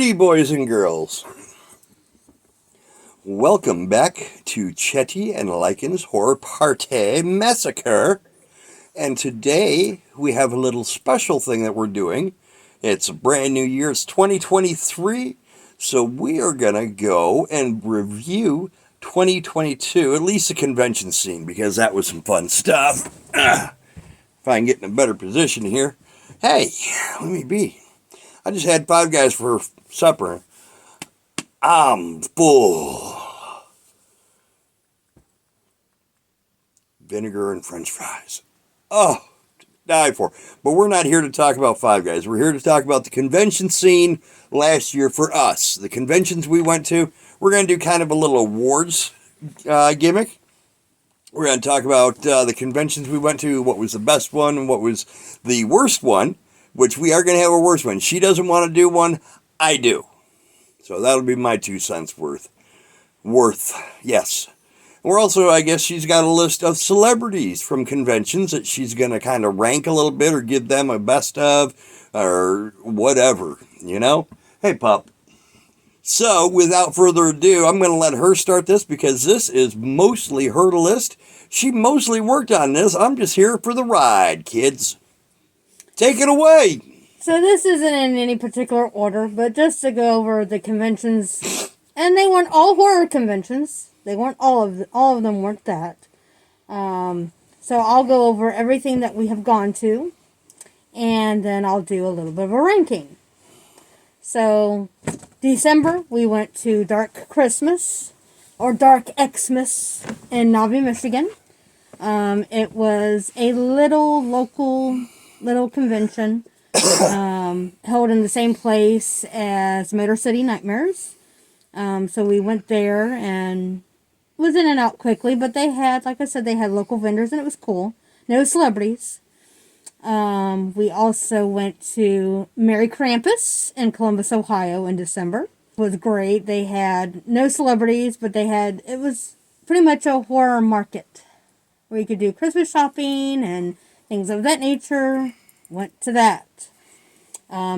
Howdy, boys and girls. Welcome back to Chetty and Lycan's Horror Party Massacre. And today we have a little special thing that we're doing. It's a brand new year. It's 2023. So we are going to go and review 2022, at least the convention scene, because that was some fun stuff. If I can get in a better position here. Hey, let me be. I just had Five Guys for supper. I'm full. Vinegar and French fries. Oh, to die for. But we're not here to talk about Five Guys. We're here to talk about the convention scene last year for us. The conventions we went to. We're going to do kind of a little awards gimmick. We're going to talk about the conventions we went to, what was the best one and what was the worst one, which we are going to have a worst one. She doesn't want to do one. I do. So that'll be my 2 cents worth. Yes. We're also, I guess she's got a list of celebrities from conventions that she's going to kind of rank a little bit or give them a best of or whatever, you know? Hey, pup. So, without further ado, I'm going to let her start this because this is mostly her list. She mostly worked on this. I'm just here for the ride, kids. Take it away. So this isn't in any particular order, but just to go over the conventions, and they weren't all horror conventions. They weren't all of them weren't that. So I'll go over everything that we have gone to, and then I'll do a little bit of a ranking. So December we went to Dark Christmas or Dark Xmas in Nauvoo, Michigan. It was a local convention. Held in the same place as Motor City Nightmares. So we went there and was in and out quickly, but they had, like I said, they had local vendors and it was cool. No celebrities. We also went to Merry Krampus in Columbus, Ohio in December. It was great. They had no celebrities, but it was pretty much a horror market where you could do Christmas shopping and things of that nature. Went to that.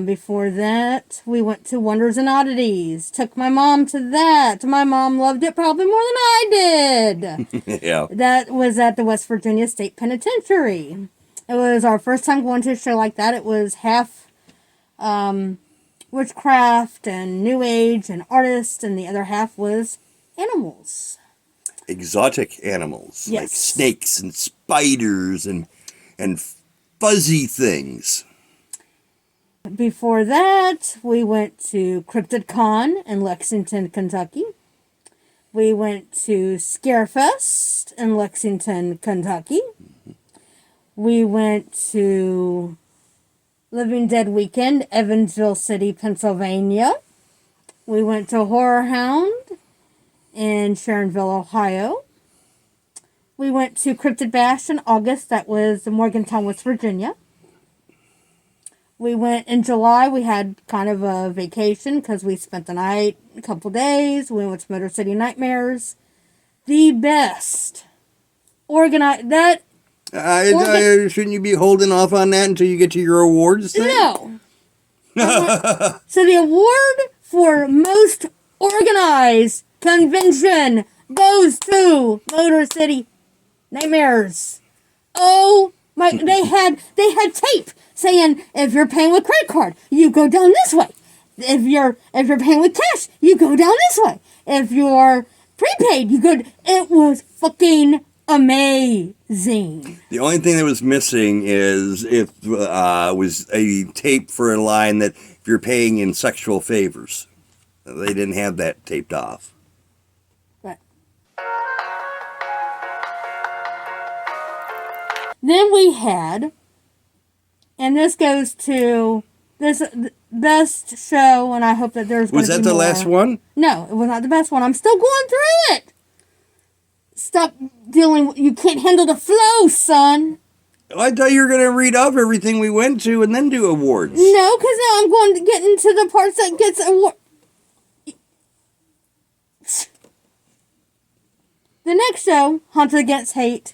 Before that, we went to Wonders and Oddities. Took my mom to that. My mom loved it probably more than I did. Yeah. That was at the West Virginia State Penitentiary. It was our first time going to a show like that. It was half witchcraft and New Age and artists, and the other half was animals. Exotic animals. Yes. Like snakes and spiders and fuzzy things. Before that, we went to Cryptid Con in Lexington, Kentucky. We went to Scarefest in Lexington, Kentucky. We went to Living Dead Weekend, Evansville City, Pennsylvania. We went to Horror Hound in Sharonville, Ohio. We went to Cryptid Bash in August. That was in Morgantown, West Virginia. We went in July. We had kind of a vacation because we spent the night, a couple days. We went to Motor City Nightmares. The best organized. Shouldn't you be holding off on that until you get to your awards thing? No. So the award for most organized convention goes to Motor City Nightmares. Oh my! They had tape saying if you're paying with credit card, you go down this way. If you're paying with cash, you go down this way. If you're prepaid, you go. It was fucking amazing. The only thing that was missing is was a tape for a line that if you're paying in sexual favors. They didn't have that taped off. Then we had, and this goes to this best show, and I hope that there's going to be more. Was that the last one? No, it was not the best one. I'm still going through it. Stop dealing. You can't handle the flow, son. I thought you were going to read off everything we went to and then do awards. No, because now I'm going to get into the parts that gets award. The next show, Haunted Against Hate,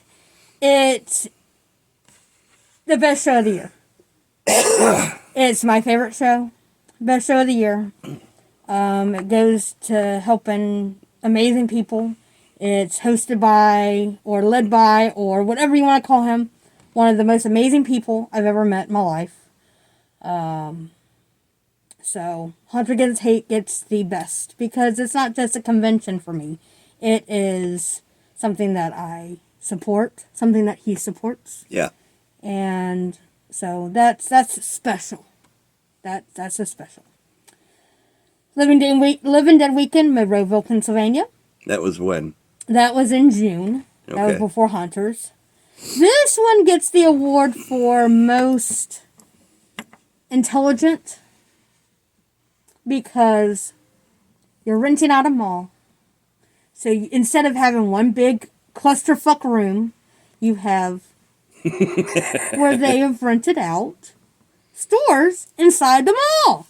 it's the best show of the year. It's my favorite show. Best show of the year. It goes to helping amazing people. It's hosted by, or led by, or whatever you want to call him, one of the most amazing people I've ever met in my life. So, Hunter Against Hate gets the best, because it's not just a convention for me. It is something that I support, something that he supports. Yeah. And so that's special. That's a special. Living Dead Weekend, Monroeville, Pennsylvania. That was when? That was in June. That was Okay. before Hunters. This one gets the award for most intelligent, because you're renting out a mall. So instead of having one big clusterfuck room, you have where they have rented out stores inside the mall.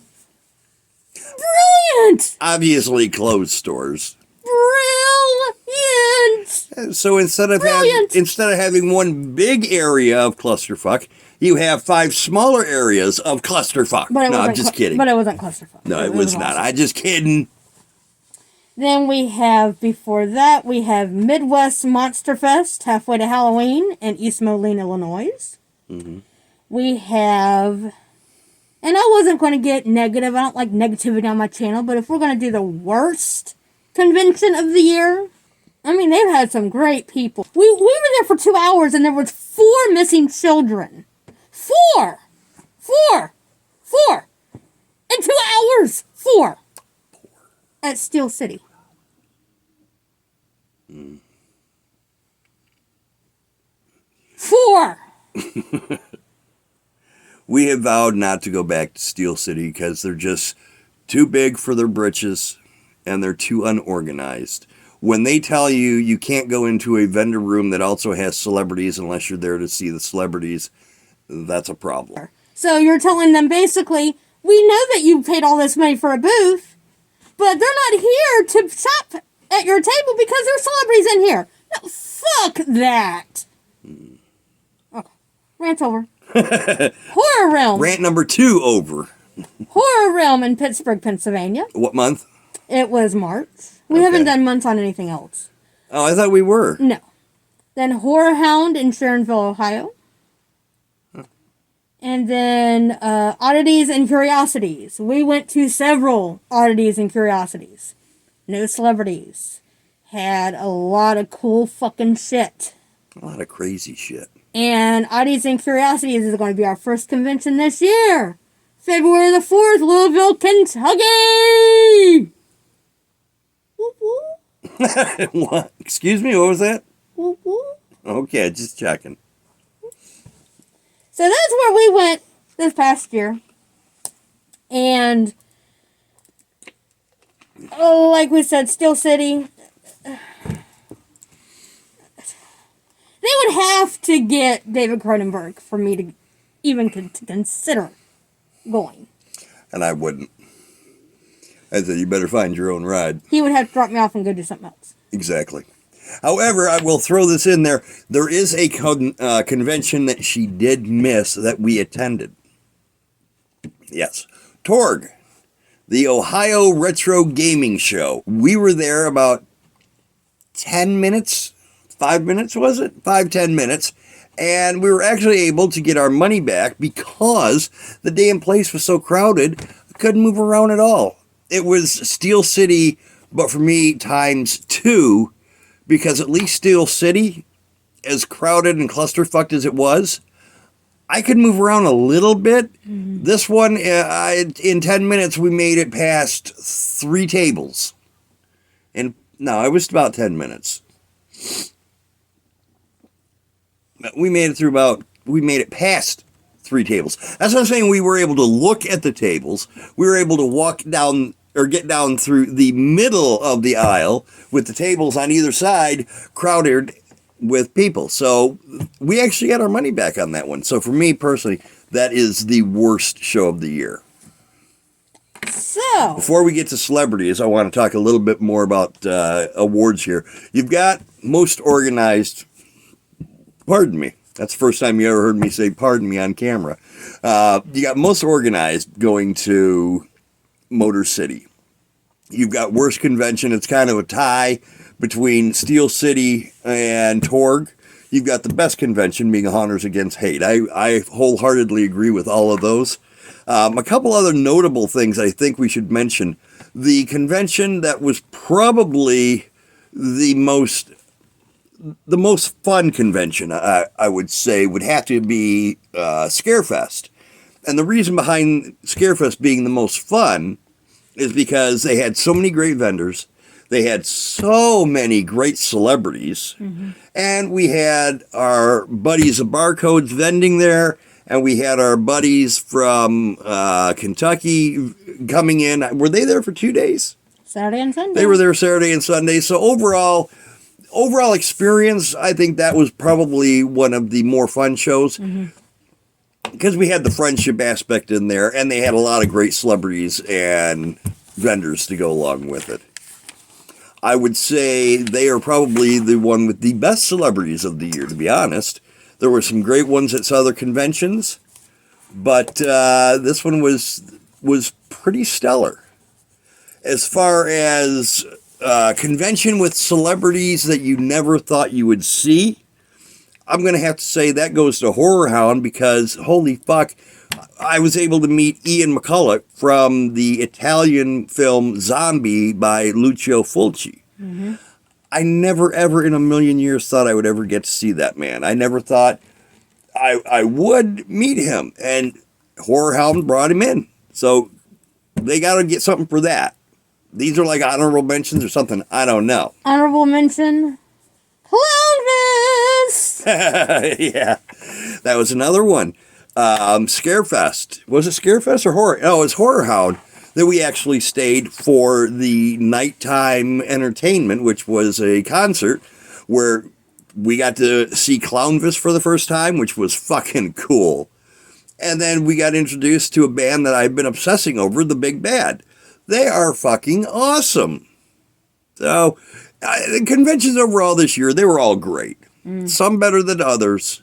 Brilliant! Obviously closed stores. Brilliant! So instead of having one big area of clusterfuck, you have 5 smaller areas of clusterfuck. No, I'm just kidding. But it wasn't clusterfuck. No, it was not. Awesome. I'm just kidding. Then we have, before that, we have Midwest Monster Fest, halfway to Halloween, in East Moline, Illinois. Mm-hmm. We have, and I wasn't going to get negative. I don't like negativity on my channel, but if we're going to do the worst convention of the year, I mean, they've had some great people. We were there for 2 hours, and there was 4 missing children. 4! In 2 hours! 4! At Steel City. Mm. 4! We have vowed not to go back to Steel City because they're just too big for their britches and they're too unorganized. When they tell you you can't go into a vendor room that also has celebrities unless you're there to see the celebrities, that's a problem. So you're telling them basically, we know that you paid all this money for a booth, but they're not here to shop at your table because there's celebrities in here. No, fuck that. Okay, rant's over. Horror Realm. Rant number 2 over. Horror Realm in Pittsburgh, Pennsylvania. What month? It was March. We haven't done months on anything else. Oh, I thought we were. No. Then Horror Hound in Sharonville, Ohio. And then Oddities and Curiosities. We went to several Oddities and Curiosities. No celebrities. Had a lot of cool fucking shit. A lot of crazy shit. And Oddities and Curiosities is going to be our first convention this year. February the 4th, Louisville, Kentucky! Whoop, whoop. What? Excuse me, what was that? Whoop, whoop. Okay, just checking. So that's where we went this past year. And, like we said, Steel City. They would have to get David Cronenberg for me to even consider going. And I wouldn't. I said, you better find your own ride. He would have to drop me off and go do something else. Exactly. However, I will throw this in there. There is a convention that she did miss that we attended. Yes. TORG, the Ohio Retro Gaming Show. We were there about 10 minutes, 5 minutes, was it? 5-10 minutes. And we were actually able to get our money back because the damn place was so crowded, I couldn't move around at all. It was Steel City, but for me, times 2, because at least Steel City, as crowded and clusterfucked as it was, I could move around a little bit. Mm-hmm. This one, in 10 minutes, we made it past 3 tables. And no, it was about 10 minutes. We made it past 3 tables. That's what I'm saying. We were able to look at the tables. We were able to walk down or get down through the middle of the aisle with the tables on either side crowded with people. So we actually got our money back on that one. So for me personally, that is the worst show of the year. So, before we get to celebrities, I want to talk a little bit more about awards here. You've got most organized. Pardon me. That's the first time you ever heard me say pardon me on camera. You got most organized going to Motor City. You've got worst convention. It's kind of a tie between Steel City and Torg. You've got the best convention being Hunters Against Hate. I wholeheartedly agree with all of those. A couple other notable things I think we should mention. The convention that was probably the most fun convention, I would say, would have to be Scarefest. And the reason behind Scarefest being the most fun is because they had so many great vendors. They had so many great celebrities. And we had our buddies of Barcodes vending there. And we had our buddies from Kentucky coming in. Were they there for 2 days? Saturday and Sunday. They were there Saturday and Sunday. So overall experience, I think that was probably one of the more fun shows. Because we had the friendship aspect in there, and they had a lot of great celebrities and vendors to go along with it. I would say they are probably the one with the best celebrities of the year, to be honest. There were some great ones at other conventions, but this one was pretty stellar. As far as convention with celebrities that you never thought you would see, I'm going to have to say that goes to Horror Hound, because holy fuck, I was able to meet Ian McCulloch from the Italian film Zombie by Lucio Fulci. I never, ever in a million years thought I would ever get to see that man. I never thought I would meet him, and Horror Hound brought him in. So they got to get something for that. These are like honorable mentions or something. I don't know. Honorable mention, Clownfest! Yeah, that was another one. Scarefest. Was it Scarefest or Horror? No, it was Horror Hound that we actually stayed for the nighttime entertainment, which was a concert where we got to see Clownfest for the first time, which was fucking cool. And then we got introduced to a band that I've been obsessing over, The Big Bad. They are fucking awesome. So, the conventions overall this year, they were all great. Some better than others.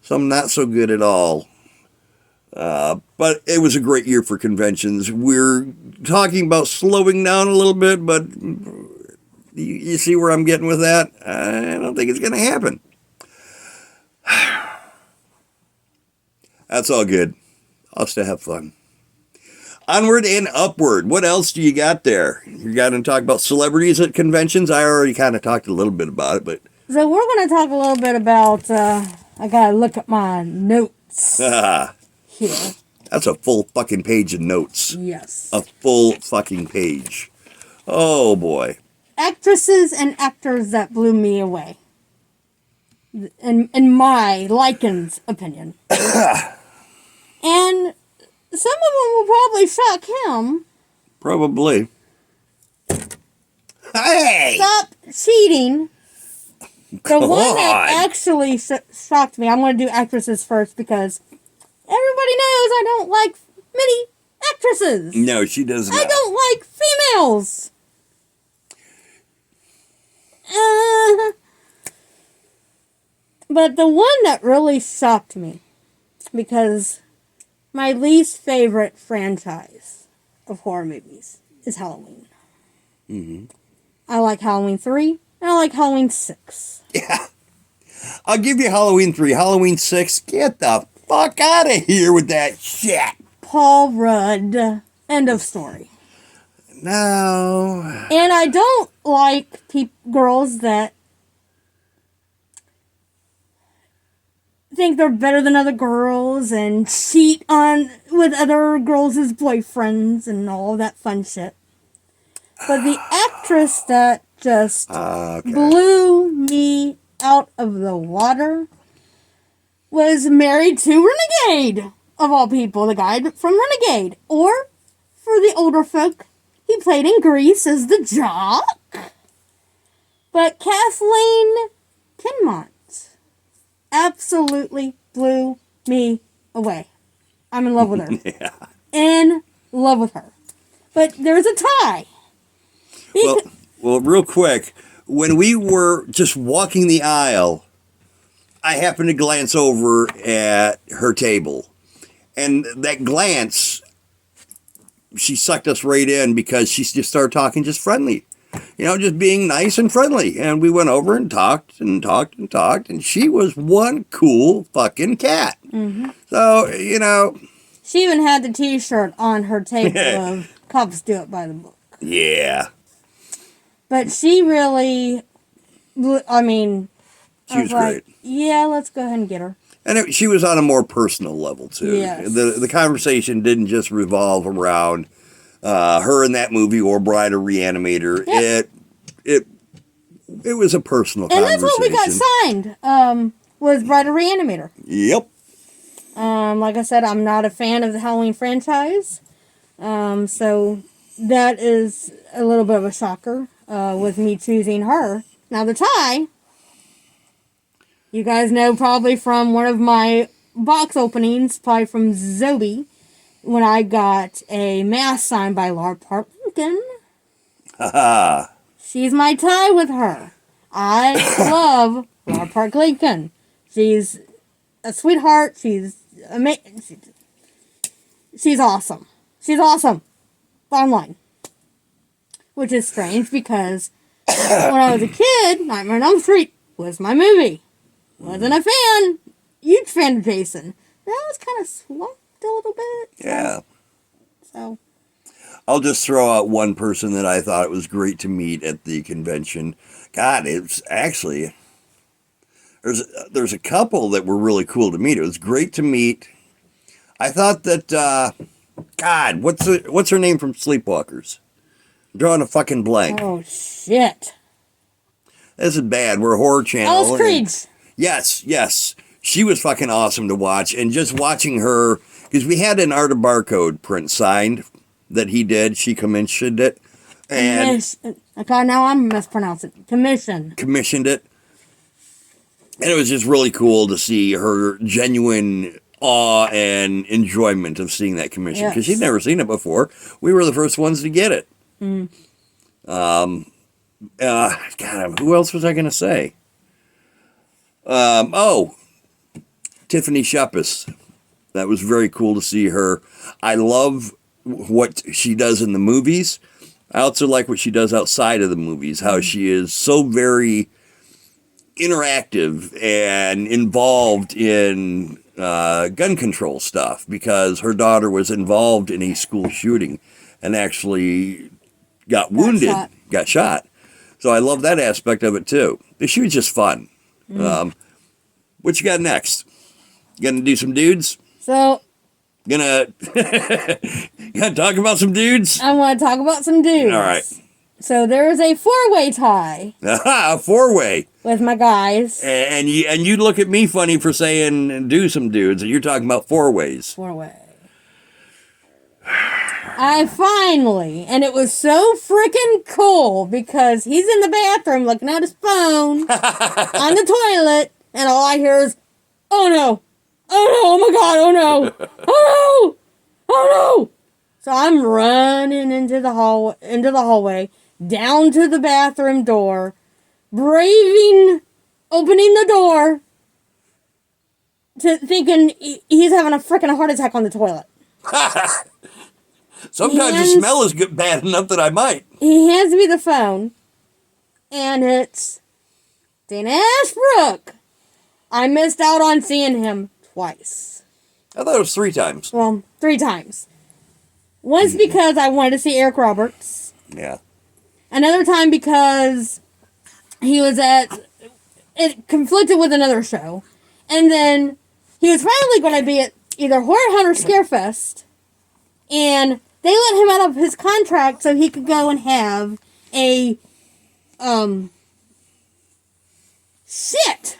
Some not so good at all. But it was a great year for conventions. We're talking about slowing down a little bit, but you see where I'm getting with that? I don't think it's going to happen. That's all good. I'll still have fun. Onward and upward. What else do you got there? You got to talk about celebrities at conventions. I already kind of talked a little bit about it, but So we're going to talk a little bit about, I got to look at my notes here. That's a full fucking page of notes. Yes. A full fucking page. Oh, boy. Actresses and actors that blew me away. In my Lycan's opinion. And some of them will probably shock him. Probably. Hey! Stop cheating. The Come one that on. actually shocked me, I'm going to do actresses first because everybody knows I don't like many actresses. No, she does not. I don't like females. But the one that really shocked me, because my least favorite franchise of horror movies is Halloween. I like Halloween 3, and I like Halloween 6. Yeah. I'll give you Halloween 3. Halloween 6, get the fuck out of here with that shit. Paul Rudd. End of story. No. And I don't like girls that think they're better than other girls and cheat with other girls' boyfriends and all that fun shit. But the actress that just blew me out of the water was married to Renegade, of all people, the guy from Renegade. Or, for the older folk, he played in Grease as the jock. But Kathleen Kinmont absolutely blew me away. I'm in love with her. Yeah. In love with her. But there's a tie. Well, real quick, when we were just walking the aisle, I happened to glance over at her table. And that glance she sucked us right in because she just started talking just friendly. Just being nice and friendly. And we went over and talked and talked and talked. And she was one cool fucking cat. Mm-hmm. So, She even had the T-shirt on her table of Cops Do It by the Book. Yeah. But she really, I mean, She was great. Yeah, let's go ahead and get her. And she was on a more personal level, too. Yes. The conversation didn't just revolve around her in that movie or Bride or Reanimator. Yep. It was a personal conversation. And that's what we got signed, was Bride or Reanimator. Yep. Like I said, I'm not a fan of the Halloween franchise. So that is a little bit of a shocker with me choosing her. Now, the tie, you guys know probably from one of my box openings, probably from Zobi, when I got a mask signed by Laura Park Lincoln. Haha. She's my tie with her. I love Laura Park Lincoln. She's a sweetheart. She's amazing. She's awesome. She's awesome. Bottom line. Which is strange because when I was a kid, Nightmare on Elm Street was my movie. Wasn't a fan. Huge fan of Jason. That was kind of slumped a little bit. Yeah. So. I'll just throw out one person that I thought it was great to meet at the convention. God, it's actually... There's a couple that were really cool to meet. It was great to meet. I thought that... God, what's her name from Sleepwalkers? I'm drawing a fucking blank. Oh, shit. This is bad. We're a horror channel. Alice Creed. Yes. She was fucking awesome to watch. And just watching her... Because we had an Art of Barcode print signed that he did. She commissioned it. And okay, now I'm mispronouncing it. Commissioned it. And it was just really cool to see her genuine awe and enjoyment of seeing that commission. Because she'd never seen it before. We were the first ones to get it. Mm. God, who else was I going to say? Tiffany Shepis. That was very cool to see her. I love what she does in the movies. I also like what she does outside of the movies, how she is so very interactive and involved in gun control stuff because her daughter was involved in a school shooting and actually got wounded, got shot. So I love that aspect of it too. She was just fun. What you got next? You gonna do some dudes? So... Gonna talk about some dudes? I want to talk about some dudes. All right. So there is a four-way tie. A four-way. With my guys. And you look at me funny for saying do some dudes, and you're talking about four-ways. Four-way. I finally, and it was so freaking cool because he's in the bathroom looking at his phone on the toilet, and all I hear is, "Oh no. Oh no, oh my god, oh no, oh no, oh no." So I'm running into the hallway, down to the bathroom door, opening the door, thinking he's having a freaking heart attack on the toilet. Sometimes the smell is bad enough that I might. He hands me the phone, and it's Dana Ashbrook. I missed out on seeing him twice. I thought it was 3 times. Well, 3 times. Once because I wanted to see Eric Roberts. Yeah. Another time because he was it conflicted with another show. And then he was finally going to be at either Horror Hunt or Scarefest. And they let him out of his contract so he could go and have a, shit.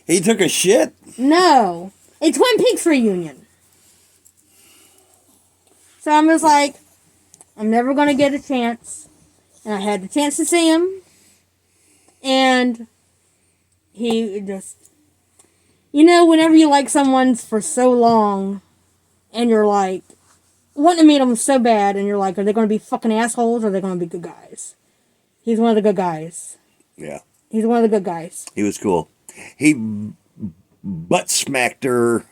He took a shit? No. A Twin Peaks reunion. So I'm just like, I'm never going to get a chance. And I had the chance to see him. And he just... whenever you like someone for so long, and you're like, wanting to meet them so bad, and you're like, are they going to be fucking assholes, or are they going to be good guys? He's one of the good guys. Yeah. He's one of the good guys. He was cool. He butt smacked her,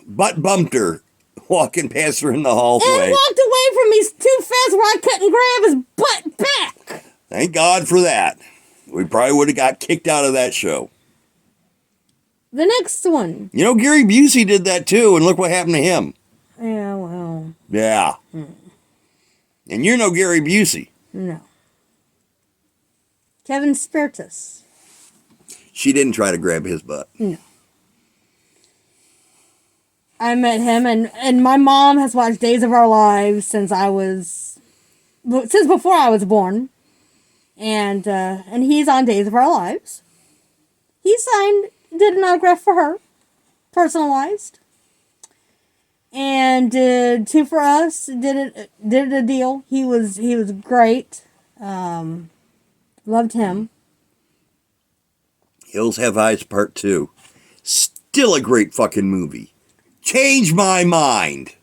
butt bumped her walking past her in the And hallway. walked away from me too fast where I couldn't grab his butt back. Thank God for that. We probably would have got kicked out of that show. The next one. You know, Gary Busey did that too, and look what happened to him. Yeah, well. Yeah. And you know Gary Busey. No. Kevin Spiritus. She didn't try to grab his butt. No. I met him, and my mom has watched Days of Our Lives since before I was born. And he's on Days of Our Lives. He did an autograph for her, personalized. And did two for us, did a deal. He was great. Loved him. Hills Have Eyes Part 2. Still a great fucking movie. Changed my mind.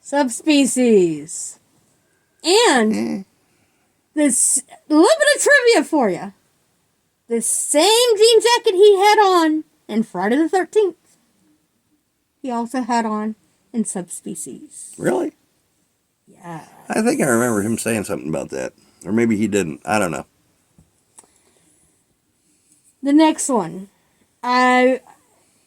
Subspecies. And this little bit of trivia for you. The same jean jacket he had on in Friday the 13th, he also had on in Subspecies. Really? Yeah. I think I remember him saying something about that. Or maybe he didn't. I don't know. The next one.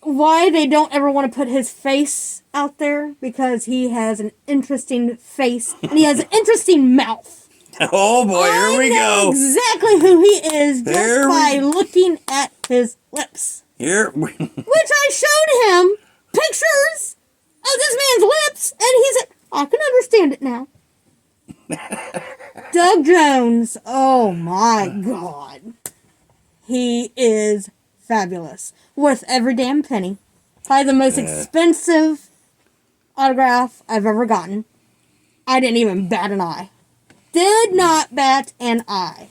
Why they don't ever want to put his face out there? Because he has an interesting face and he has an interesting mouth. Oh boy, here we go. Exactly who he is just by looking at his lips. Here Which I showed him pictures of this man's lips, and he said, I can understand it now. Doug Jones, oh my God. He is fabulous. Worth every damn penny. Probably the most expensive autograph I've ever gotten. I didn't even bat an eye. Did not bat an eye.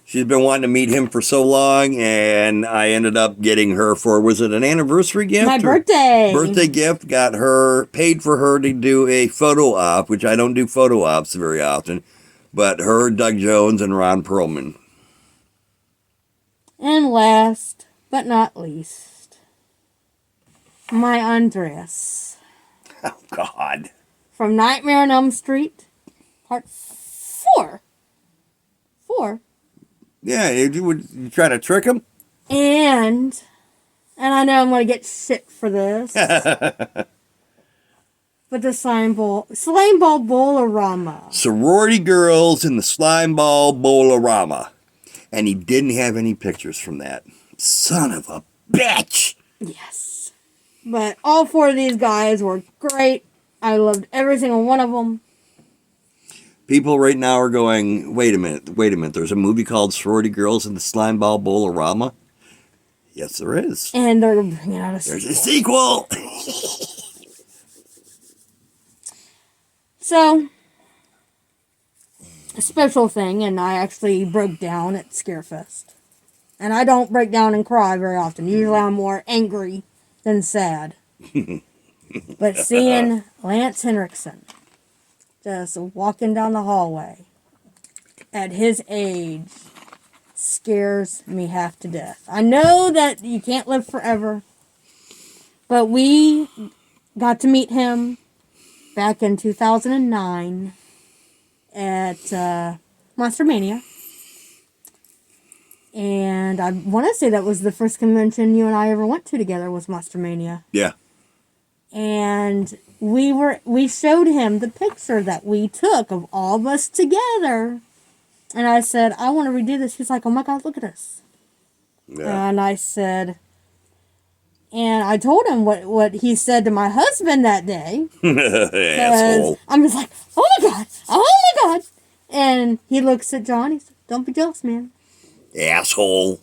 She's been wanting to meet him for so long, and I ended up getting her for, was it an anniversary gift? My birthday. Birthday gift. Got her, paid for her to do a photo op, which I don't do photo ops very often, but her, Doug Jones, and Ron Perlman. And last but not least, my Andreas. Oh, God. From Nightmare on Elm Street, part 4. 4. Yeah, you try to trick him? And I know I'm going to get shit for this, but the slime ball Bowl-orama. Sorority girls in the slime ball Bowl-orama. And he didn't have any pictures from that. Son of a bitch! Yes. But all 4 of these guys were great. I loved every single one of them. People right now are going, wait a minute, there's a movie called Sorority Girls in the Slime Ball Bowl-orama? Yes, there is. And they're bringing out a There's a sequel! So, a special thing, and I actually broke down at Scarefest. And I don't break down and cry very often. Usually I'm more angry than sad. But seeing Lance Henriksen just walking down the hallway at his age scares me half to death. I know that you can't live forever, but we got to meet him back in 2009 at Monster Mania. And I want to say that was the first convention you and I ever went to together was Monster Mania. Yeah. And we showed him the picture that we took of all of us together. And I said, I want to redo this. He's like, oh my God, look at us. Yeah. And I said, and I told him what he said to my husband that day. Asshole. I'm just like, oh my God. And he looks at John. He said, don't be jealous, man. Asshole.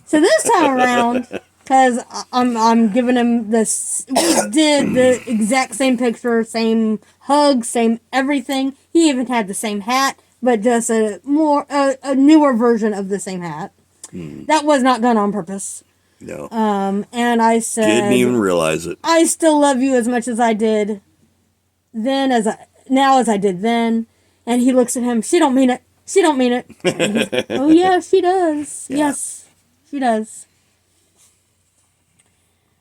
So this time around, because I'm giving him this, we did the exact same picture, same hug, same everything. He even had the same hat, but just a newer version of the same hat. That was not done on purpose. No. And I said, Didn't even realize it. I still love you as much as I did then, as I did then. And he looks at him. She don't mean it. She don't mean it. Like, oh yeah, she does. Yeah. Yes, she does.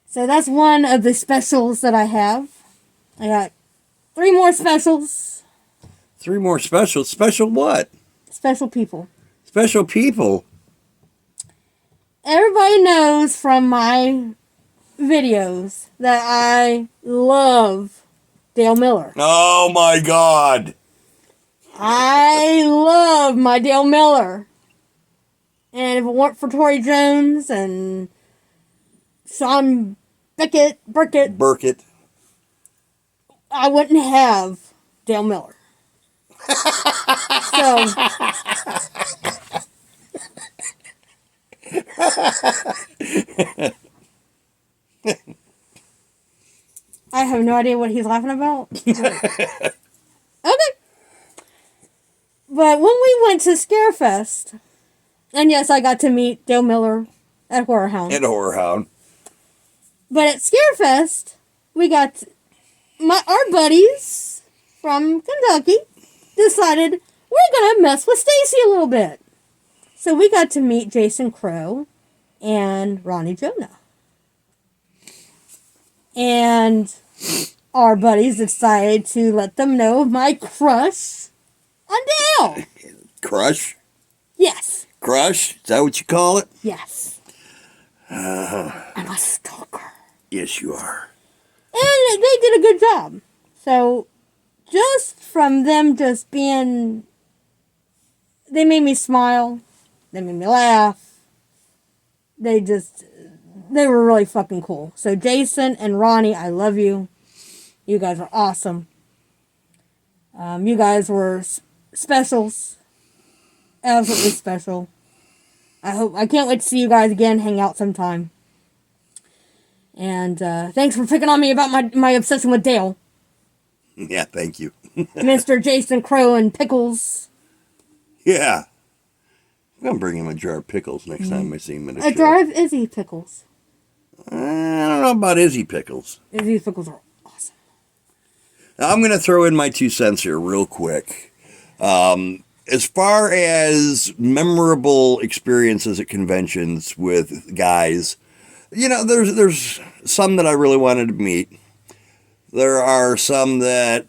So that's one of the specials that I have. I got 3 more specials. 3 more specials. Special what? Special people. Special people. Everybody knows from my videos that I love Dale Miller. Oh my God. I love my Dale Miller. And if it weren't for Tori Jones and Sean Burkett, I wouldn't have Dale Miller. So, I have no idea what he's laughing about. Okay. But when we went to Scarefest, and yes, I got to meet Dale Miller at Horror Hound. And Horror Hound. But at Scarefest, we got our buddies from Kentucky decided we're going to mess with Stacy a little bit. So we got to meet Jason Crow and Ronnie Jonah. And our buddies decided to let them know of my crush on Dale. Crush? Yes. Crush? Is that what you call it? Yes. I'm a stalker. Yes, you are. And they did a good job. So, just from them just being... They made me smile. They made me laugh. They were really fucking cool. So, Jason and Ronnie, I love you. You guys are awesome. You guys were specials. Absolutely special. I can't wait to see you guys again, hang out sometime. And thanks for picking on me about my obsession with Dale. Yeah, thank you. Mr. Jason Crow and Pickles. Yeah. I'm going to bring him a jar of pickles next time I see him in a show. jar of Izzy Pickles. I don't know about Izzy Pickles. Izzy Pickles are awesome. Now, I'm going to throw in my 2 cents here real quick. As far as memorable experiences at conventions with guys, you know, there's some that I really wanted to meet. There are some that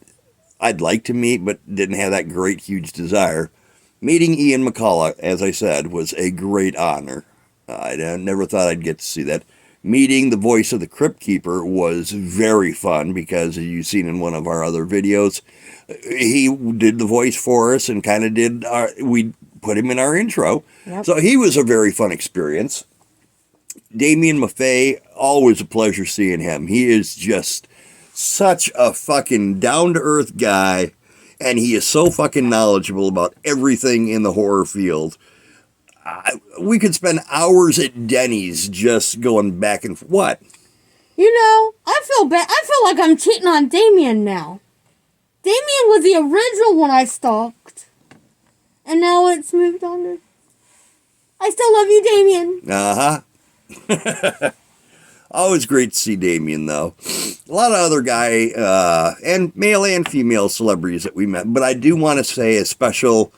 I'd like to meet, but didn't have that great, huge desire. Meeting Ian McCullough, as I said, was a great honor. I never thought I'd get to see that. Meeting the voice of the Crypt Keeper was very fun because, as you've seen in one of our other videos, he did the voice for us and kind of we put him in our intro. Yep. So he was a very fun experience. Damien Maffei, always a pleasure seeing him. He is just such a fucking down-to-earth guy, and he is so fucking knowledgeable about everything in the horror field. We could spend hours at Denny's just going back and forth. What? You know, I feel bad. I feel like I'm cheating on Damien now. Damien was the original one I stalked. And now it's moved on to... I still love you, Damien. Uh-huh. Always great to see Damien, though. A lot of other and male and female celebrities that we met. But I do want to say a special...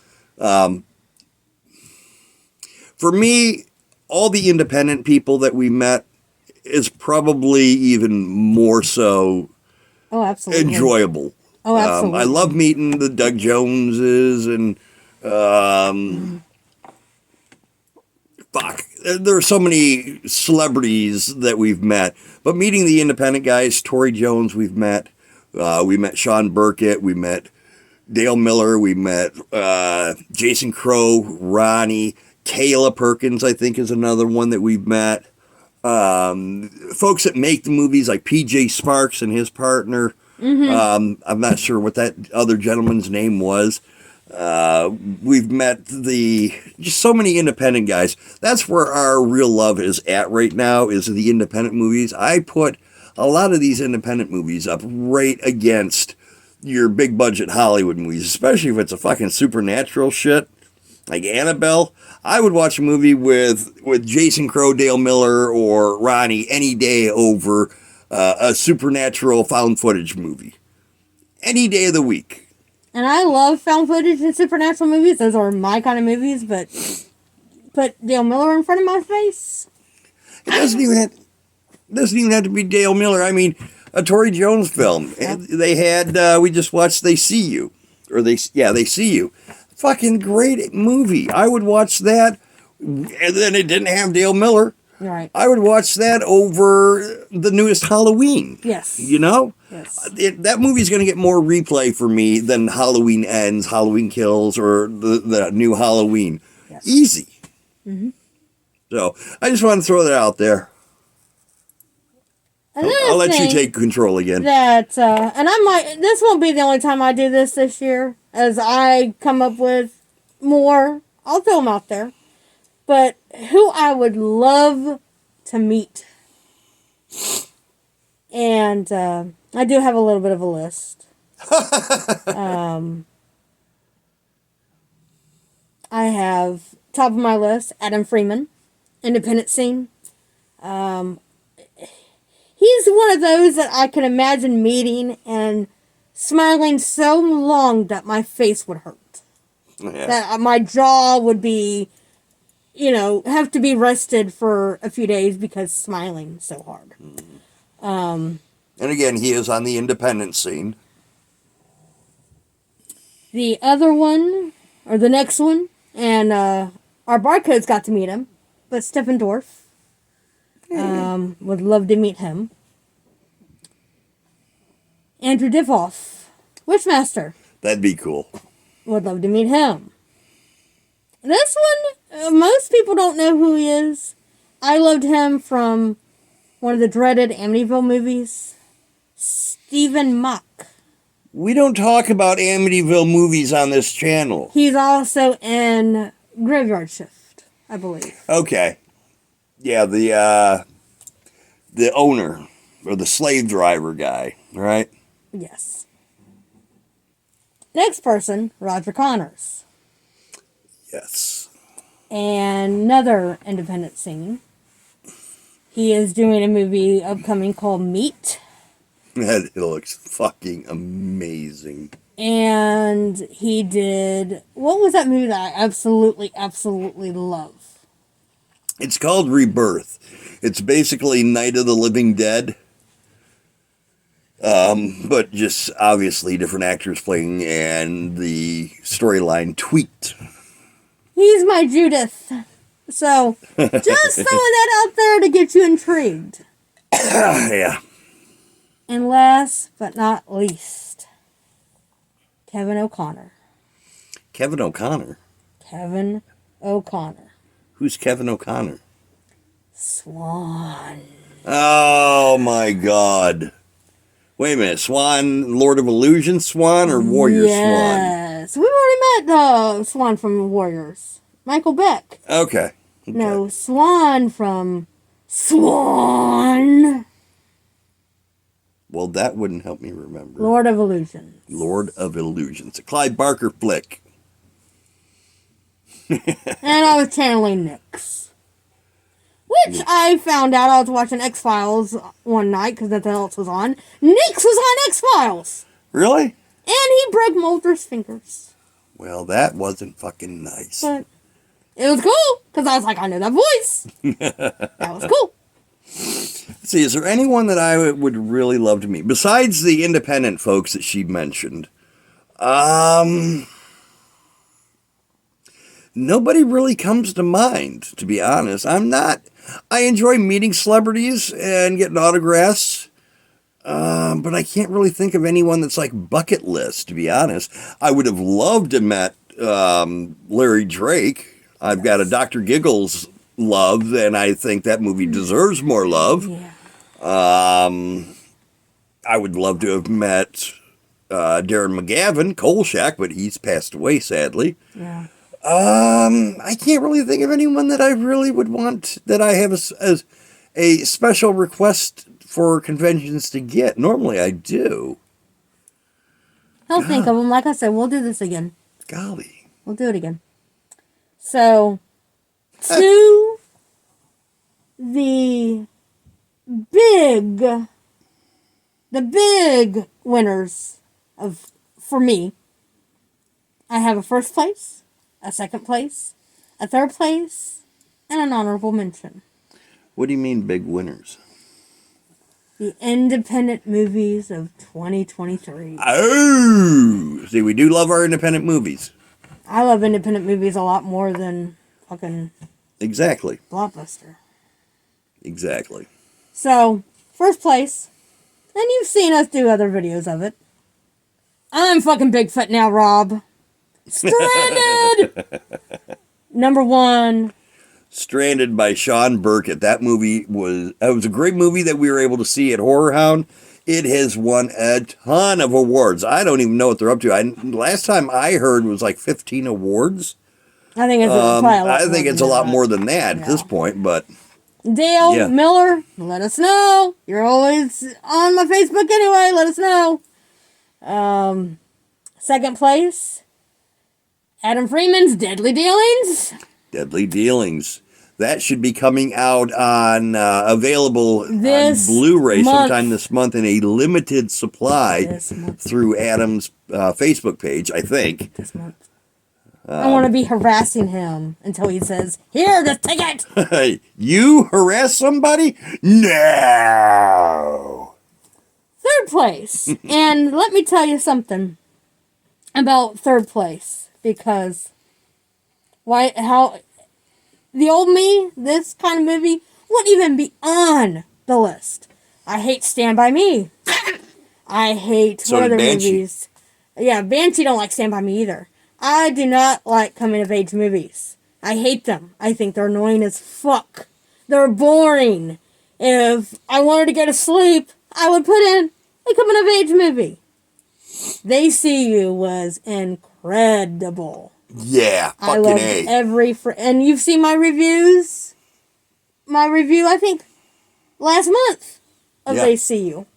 for me, all the independent people that we met is probably even more so enjoyable. Oh, absolutely. I love meeting the Doug Joneses and there are so many celebrities that we've met. But meeting the independent guys, Tori Jones we've met. We met Sean Burkett. We met Dale Miller. We met Jason Crow, Ronnie. Kayla Perkins, I think, is another one that we've met. Folks that make the movies like PJ Sparks and his partner. Mm-hmm. I'm not sure what that other gentleman's name was. We've met just so many independent guys. That's where our real love is at right now, is the independent movies. I put a lot of these independent movies up right against your big budget Hollywood movies, especially if it's a fucking supernatural shit like Annabelle. I would watch a movie with Jason Crow, Dale Miller, or Ronnie any day over a supernatural found footage movie. Any day of the week. And I love found footage and supernatural movies. Those are my kind of movies, but put Dale Miller in front of my face. It doesn't even have to be Dale Miller. I mean, A Tori Jones film. Yep. They had, we just watched They See You. They See You. Fucking great movie. I would watch that. And then it didn't have Dale Miller. Right. I would watch that over the newest Halloween. Yes. You know? Yes. That movie's going to get more replay for me than Halloween Ends, Halloween Kills, or the new Halloween. Yes. Easy. Mm-hmm. So, I just want to throw that out there. I'll let you take control again. That, and this won't be the only time I do this year. As I come up with more, I'll throw them out there. But who I would love to meet. And I do have a little bit of a list. I have, top of my list, Adam Freeman, independent scene. He's one of those that I can imagine meeting and smiling so long that my face would hurt. Yeah. That my jaw would be, have to be rested for a few days because smiling so hard. And again, he is on the independent scene. The other one, or the next one, and our barcodes got to meet him, but Steppendorf. Would love to meet him. Andrew Divoff, Wishmaster. That'd be cool. Would love to meet him. This one, most people don't know who he is. I loved him from one of the dreaded Amityville movies. Stephen Mock. We don't talk about Amityville movies on this channel. He's also in Graveyard Shift, I believe. Okay. Yeah, the owner, or the slave driver guy, right? Yes. Next person, Roger Connors. Yes. And another independent scene. He is doing a movie upcoming called Meat. It looks fucking amazing. And he did... What was that movie that I absolutely, absolutely love? It's called Rebirth. It's basically Night of the Living Dead. But just obviously different actors playing and the storyline tweaked. He's my Judith. So, just throwing that out there to get you intrigued. Yeah. And last but not least, Kevin O'Connor. Kevin O'Connor? Kevin O'Connor. Who's Kevin O'Connor? Swan. Oh my God. Wait a minute. Swan, Lord of Illusion Swan or Warrior Swan? Yes. We've already met Swan from Warriors. Michael Beck. Okay. No, Swan from Swan. Well, that wouldn't help me remember. Lord of Illusions. Lord of Illusions. A Clive Barker flick. And I was channeling Nyx. Which I found out, I was watching X-Files one night because nothing else was on. Nyx was on X-Files. Really? And he broke Mulder's fingers. Well, that wasn't fucking nice. But it was cool because I was like, I know that voice. That was cool. Let's see, is there anyone that I would really love to meet? Besides the independent folks that she mentioned. Nobody really comes to mind, to be honest. I enjoy meeting celebrities and getting autographs. But I can't really think of anyone that's like bucket list, to be honest. I would have loved to met Larry Drake. I've got a Dr. Giggles love, and I think that movie deserves more love. Yeah. I would love to have met Darren McGavin, Kolchak, but he's passed away, sadly. Yeah. I can't really think of anyone that I really would want, that I have a special request for conventions to get. Normally I do. I'll think of them. Like I said, we'll do this again. Golly. We'll do it again. So, to the big winners for me, I have a first place, a second place, a third place, and an honorable mention. What do you mean big winners? The independent movies of 2023. Oh, see, we do love our independent movies. I love independent movies a lot more than fucking Exactly. Blockbuster. Exactly. So, first place, and you've seen us do other videos of it. I'm fucking Bigfoot now, Rob. Stranded! Number 1. Stranded by Sean Burkett. That movie was a great movie that we were able to see at Horror Hound. It has won a ton of awards. I don't even know what they're up to. Last time I heard was like 15 awards. I think it's probably a lot I think it's a lot more than that at this Yeah. point, but Dale yeah. Miller, let us know. You're always on my Facebook anyway. Let us know. Second place, Adam Freeman's Deadly Dealings. Deadly Dealings. That should be coming out on available This on Blu-ray month. sometime this month in a limited supply This month. through Adam's Facebook page, I think. This month. I want to be harassing him until he says, "Here, just take it." You harass somebody? No. Third place. And let me tell you something about third place, because how the old me, this kind of movie wouldn't even be on the list. I hate Stand By Me. I hate So what did other Banshee. movies. Yeah, Banshee don't like Stand By Me either. I do not like coming of age movies. I hate them. I think they're annoying as fuck. They're boring. If I wanted to go to sleep, I would put in a coming of age movie. They See You was incredible. Yeah, I fucking loved A. every and you've seen my reviews. My review, I think, last month of Yeah. They See You.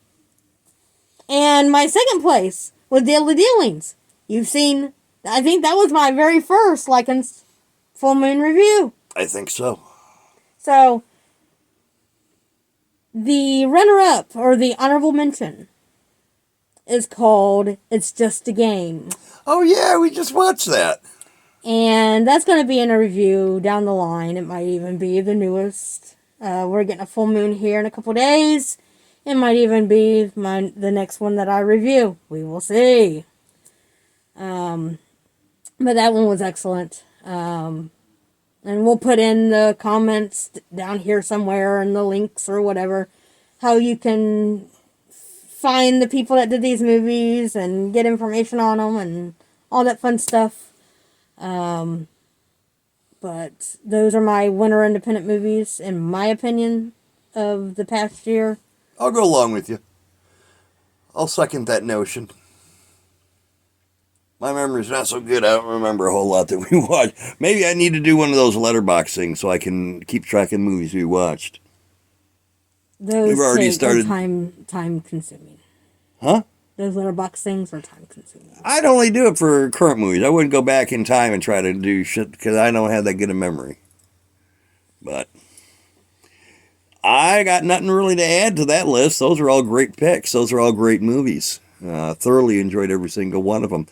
And my second place was Deadly Dealings. You've seen, I think that was my very first Lycan's Full Moon review. I think so. So, the runner-up, or the honorable mention, is called It's Just a Game. Oh yeah, we just watched that. And that's going to be in a review down the line. It might even be the newest. We're getting a full moon here in a couple days. It might even be the next one that I review. We will see. But that one was excellent. And we'll put in the comments down here somewhere and the links or whatever. How you can find the people that did these movies and get information on them and all that fun stuff. But those are my winter independent movies, in my opinion, of the past year. I'll go along with you. I'll second that notion. My memory's not so good. I don't remember a whole lot that we watched. Maybe I need to do one of those letterbox things so I can keep track of the movies we watched. Those We've already started started. time consuming. Huh? Those letterbox things are time consuming. I'd only do it for current movies. I wouldn't go back in time and try to do shit because I don't have that good a memory. But I got nothing really to add to that list. Those are all great picks. Those are all great movies. Thoroughly enjoyed every single one of them.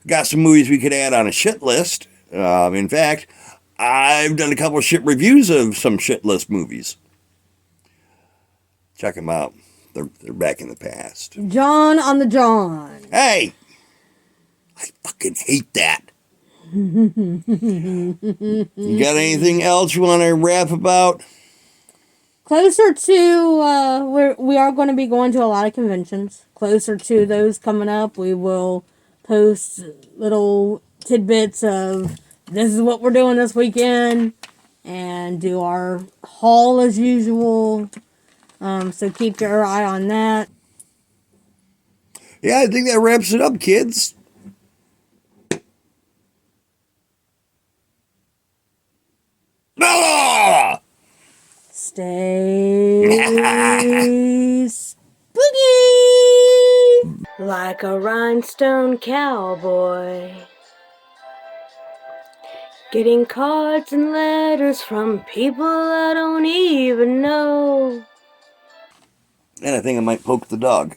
Got some movies we could add on a shit list. In fact, I've done a couple of shit reviews of some shit list movies. Check them out. They're back in the past. John on the John. Hey! I fucking hate that. You got anything else you want to rap about? Closer to, we are going to be going to a lot of conventions. Closer to those coming up, we will post little tidbits of this is what we're doing this weekend and do our haul as usual. So keep your eye on that. Yeah, I think that wraps it up, kids. Ah! Stay spooky like a rhinestone cowboy, getting cards and letters from people I don't even know. And I think I might poke the dog.